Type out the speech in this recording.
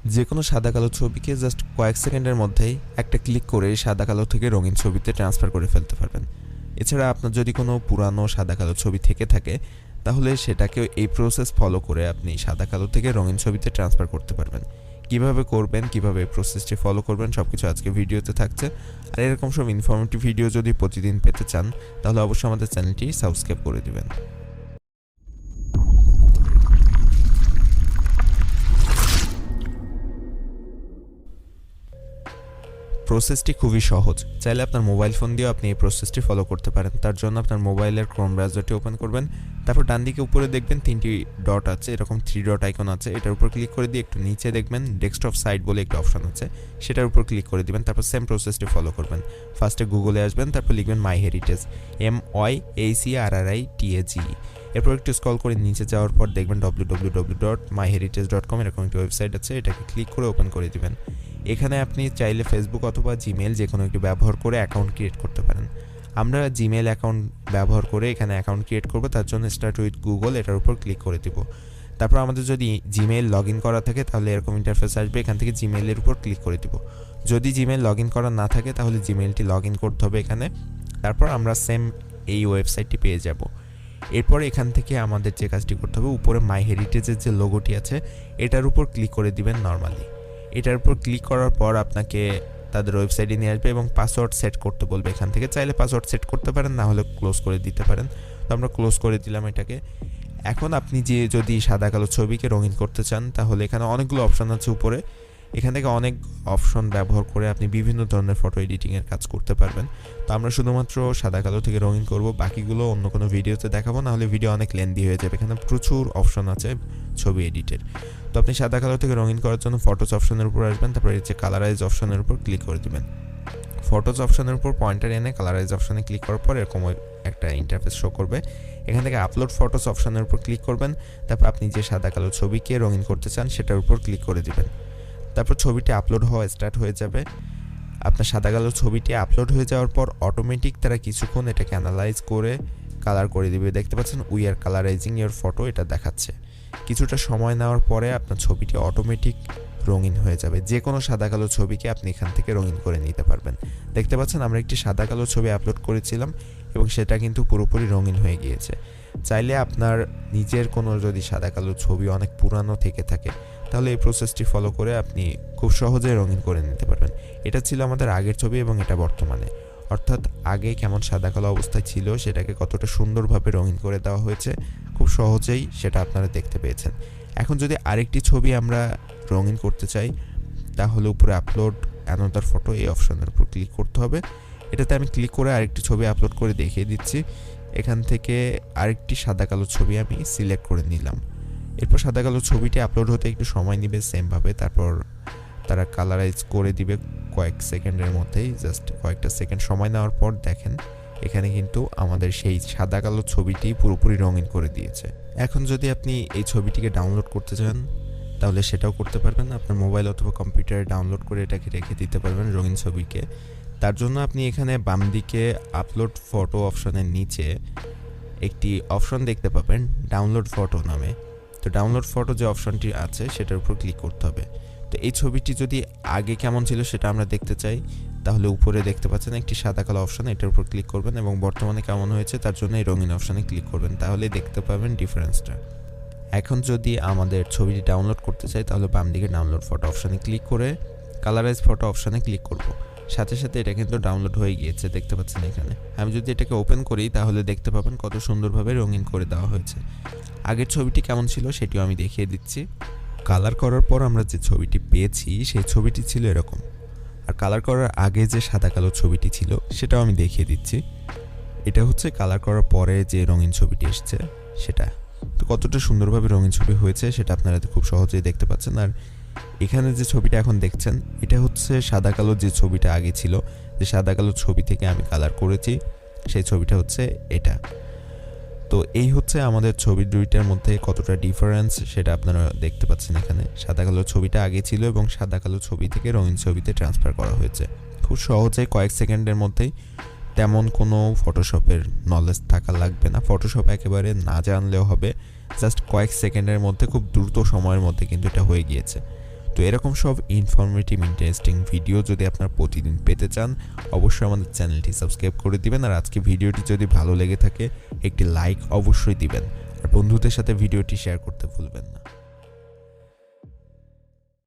যে কোনো সাদা কালো ছবিকে জাস্ট কয়েক সেকেন্ডের মধ্যেই একটা ক্লিক করে সাদা কালো থেকে রঙিন ছবিতে ট্রান্সফার করে ফেলতে পারবেন। এছাড়া আপনার যদি কোনো পুরানো সাদা কালো ছবি থেকে থাকে তাহলে সেটাকে এই প্রসেস ফলো করে আপনি সাদা কালো থেকে রঙিন ছবিতে ট্রান্সফার করতে পারবেন। কিভাবে করবেন, কিভাবে এই প্রসেসটি ফলো করবেন সবকিছু আজকে ভিডিওতে থাকছে। আর এরকম সব ইনফরমেটিভ ভিডিও যদি প্রতিদিন পেতে চান তাহলে অবশ্যই আমাদের চ্যানেলটি সাবস্ক্রাইব করে দিবেন। প্রসেসটি খুবই সহজ। চাইলে আপনার মোবাইল ফোন দিয়েও আপনি এই প্রসেসটি ফলো করতে পারেন। তার জন্য আপনার মোবাইলের ক্রোম ব্রাউজারটি ওপেন করবেন। তারপর ডান দিকে উপরে দেখবেন 3টি ডট আছে, এরকম 3 ডট আইকন আছে। এটার উপর ক্লিক করে দিয়ে একটু নিচে দেখবেন ডেস্কটপ সাইট বলে একটা অপশন আছে, সেটার উপর ক্লিক করে দিবেন। তারপর সেম প্রসেসটি ফলো করবেন। ফার্স্টে গুগলে আসবেন, তারপর লিখবেন মাই হেরিটেজ, MYACRRITAGE। এরপর একটু স্ক্রল করে নিচে যাওয়ার পর দেখবেন www.myheritage.com এরকম একটা ওয়েবসাইট আছে, এটাকে ক্লিক করে ওপেন করে দিবেন। এখানে আপনি চাইলে ফেসবুক অথবা জিমেল যে কোনো একটি ব্যবহার করে অ্যাকাউন্ট ক্রিয়েট করতে পারেন। আমরা জিমেল অ্যাকাউন্ট ব্যবহার করে এখানে অ্যাকাউন্ট ক্রিয়েট করব, তার জন্য স্টার্ট উইথ গুগল এটার উপর ক্লিক করে দিব। তারপর আমাদের যদি জিমেল লগ ইন করা থাকে তাহলে এরকম ইন্টারফেস আসবে, এখান থেকে জিমেলের উপর ক্লিক করে দিব। যদি জিমেল লগ ইন করা না থাকে তাহলে জিমেলটি লগ ইন করতে হবে এখানে। তারপর আমরা সেম এই ওয়েবসাইটটি পেয়ে যাব। এরপর এখান থেকে আমাদের যে কাজটি করতে হবে, উপরে মাই হেরিটেজের যে লোগোটি আছে এটার উপর ক্লিক করে দিবেন নর্মালি। এটার উপর ক্লিক করার পর আপনাকে তাদের ওয়েবসাইটে নিয়ে আসবে এবং পাসওয়ার্ড সেট করতে বলবে। এখান থেকে চাইলে পাসওয়ার্ড সেট করতে পারেন, না হলে ক্লোজ করে দিতে পারেন। তো আমরা ক্লোজ করে দিলাম এটাকে। এখন আপনি যদি সাদা কালো ছবিকে রঙিন করতে চান তাহলে এখানে অনেকগুলো অপশন আছে উপরে। এখান থেকে অনেক অপশন ব্যবহার করে আপনি বিভিন্ন ধরনের ফটো এডিটিংয়ের কাজ করতে পারবেন। তো আমরা শুধুমাত্র সাদা কালো থেকে রঙিন করব, বাকিগুলো অন্য কোনো ভিডিওতে দেখাবো, না হলে ভিডিও অনেক লেন্দি হয়ে যাবে। এখানে প্রচুর অপশন আছে ছবি এডিটের। তো আপনি সাদা কালো থেকে রঙিন করার জন্য ফটোস অপশনের উপর আসবেন, তারপর এই যে কালারাইজ অপশনের উপর ক্লিক করে দেবেন। ফটোস অপশনের উপর পয়েন্টার এনে কালারাইজ অপশনে ক্লিক করার পর এরকম একটা ইন্টারফেস শো করবে। এখান থেকে আপলোড ফটোস অপশনের উপর ক্লিক করবেন। তারপর আপনি যে সাদা কালো ছবিকে রঙিন করতে চান সেটার উপর ক্লিক করে দিবেন। তারপর ছবিটি আপলোড হওয়া স্টার্ট হয়ে যাবে। আপনার সাদা কালো ছবিটি আপলোড হয়ে যাওয়ার পর অটোমেটিক তারা কিছুক্ষণ এটাকে অ্যানালাইজ করে কালার করে দিবে। দেখতে পাচ্ছেন উই আর কালারাইজিং ইওর ফটো, এটা দেখাচ্ছে। কিছুটা সময় নেওয়ার পরে আপনার ছবিটি অটোমেটিক রঙিন হয়ে যাবে। যে কোনো সাদা কালো ছবিকে আপনি এখান থেকে রঙিন করে নিতে পারবেন। দেখতে পাচ্ছেন আমরা একটি সাদা কালো ছবি আপলোড করেছিলাম এবং সেটা কিন্তু পুরোপুরি রঙিন হয়ে গিয়েছে। চাইলে আপনার নিজের কোনো যদি সাদা কালো ছবি অনেক পুরানো থেকে থাকে তাহলে এই প্রসেসটি ফলো করে আপনি খুব সহজেই রঙিন করে নিতে পারবেন। এটা ছিল আমাদের আগের ছবি এবং এটা বর্তমানে, অর্থাৎ আগে কেমন সাদা কালো অবস্থায় ছিল সেটাকে কতটা সুন্দরভাবে রঙিন করে দেওয়া হয়েছে, খুব সহজেই সেটা আপনারা দেখতে পেয়েছেন। এখন যদি আরেকটি ছবি আমরা রঙিন করতে চাই তাহলে উপরে আপলোড অ্যানাদার ফটো এই অপশনের উপর ক্লিক করতে হবে। এটাতে আমি ক্লিক করে আরেকটি ছবি আপলোড করে দেখিয়ে দিচ্ছি। এখান থেকে আরেকটি সাদা কালো ছবি আমি সিলেক্ট করে নিলাম। এরপর সাদা কালো ছবিটি আপলোড হতে একটু সময় নেবে সেমভাবে, তারপর তারা কালারাইজ করে দিবে কয়েক সেকেন্ডের মধ্যেই। জাস্ট কয়েকটা সেকেন্ড সময় নেওয়ার পর দেখেন এখানে কিন্তু আমাদের সেই সাদা কালো ছবিটি পুরোপুরি রঙিন করে দিয়েছে। এখন যদি আপনি এই ছবিটিকে ডাউনলোড করতে চান তাহলে সেটাও করতে পারবেন। আপনার মোবাইল অথবা কম্পিউটারে ডাউনলোড করে এটাকে রেখে দিতে পারবেন রঙিন ছবিকে। তার জন্য আপনি এখানে বাম দিকে আপলোড ফটো অপশনের নিচে একটি অপশন দেখতে পাবেন ডাউনলোড ফটো নামে। তো ডাউনলোড ফটো যে অপশনটি আছে সেটার উপর ক্লিক করতে হবে। তো এই ছবিটি যদি আগে কেমন ছিল সেটা আমরা দেখতে চাই তাহলে উপরে দেখতে পাচ্ছেন একটি সাদা কালো অপশন, এটার উপর ক্লিক করবেন এবং বর্তমানে কেমন হয়েছে তার জন্য এই রঙিন অপশনে ক্লিক করবেন, তাহলে দেখতে পাবেন ডিফারেন্সটা। এখন যদি আমাদের ছবিটি ডাউনলোড করতে চাই তাহলে বাম দিকে ডাউনলোড ফটো অপশনে ক্লিক করে কালারাইজ ফটো অপশনে ক্লিক করব। সাথে সাথে এটা কিন্তু ডাউনলোড হয়ে গিয়েছে, দেখতে পাচ্ছেন এখানে। আমি যদি এটাকে ওপেন করি তাহলে দেখতে পাবেন কত সুন্দরভাবে রঙিন করে দেওয়া হয়েছে। আগের ছবিটি কেমন ছিল সেটিও আমি দেখিয়ে দিচ্ছি। কালার করার পর আমরা যে ছবিটি পেয়েছি সেই ছবিটি ছিল এরকম, আর কালার করার আগে যে সাদা কালো ছবিটি ছিল সেটাও আমি দেখিয়ে দিচ্ছি। এটা হচ্ছে কালার করার পরে যে রঙিন ছবিটি এসছে সেটা। তো কতটা সুন্দরভাবে রঙিন ছবি হয়েছে সেটা আপনারা খুব সহজেই দেখতে পাচ্ছেন। আর এখানে যে ছবিটা এখন দেখছেন এটা হচ্ছে সাদা কালো যে ছবিটা আগে ছিল, যে সাদা কালো ছবি থেকে আমি কালার করেছি সেই ছবিটা হচ্ছে এটা। তো এই হচ্ছে আমাদের ছবি দুইটার মধ্যে কতটা ডিফারেন্স সেটা আপনারা দেখতে পাচ্ছেন এখানে। সাদা কালো ছবিটা আগে ছিল এবং সাদা কালো ছবি থেকে রঙিন ছবিতে ট্রান্সফার করা হয়েছে খুব সহজেই কয়েক সেকেন্ডের মধ্যেই। তেমন কোনো ফটোশপের নলেজ থাকা লাগবে না, ফটোশপ একেবারে না জানলেও হবে। জাস্ট কয়েক সেকেন্ডের মধ্যে খুব দ্রুত সময়ের মধ্যে কিন্তু এটা হয়ে গিয়েছে। তো এরকম সব ইনফরমেটিভ ইন্টারেস্টিং ভিডিও যদি আপনারা প্রতিদিন পেতে চান অবশ্যই আমাদের চ্যানেলটি সাবস্ক্রাইব করে দিবেন। আর আজকে ভিডিওটি যদি ভালো লেগে থাকে একটি লাইক অবশ্যই দিবেন, আর বন্ধুদের সাথে ভিডিওটি শেয়ার করতে ভুলবেন না।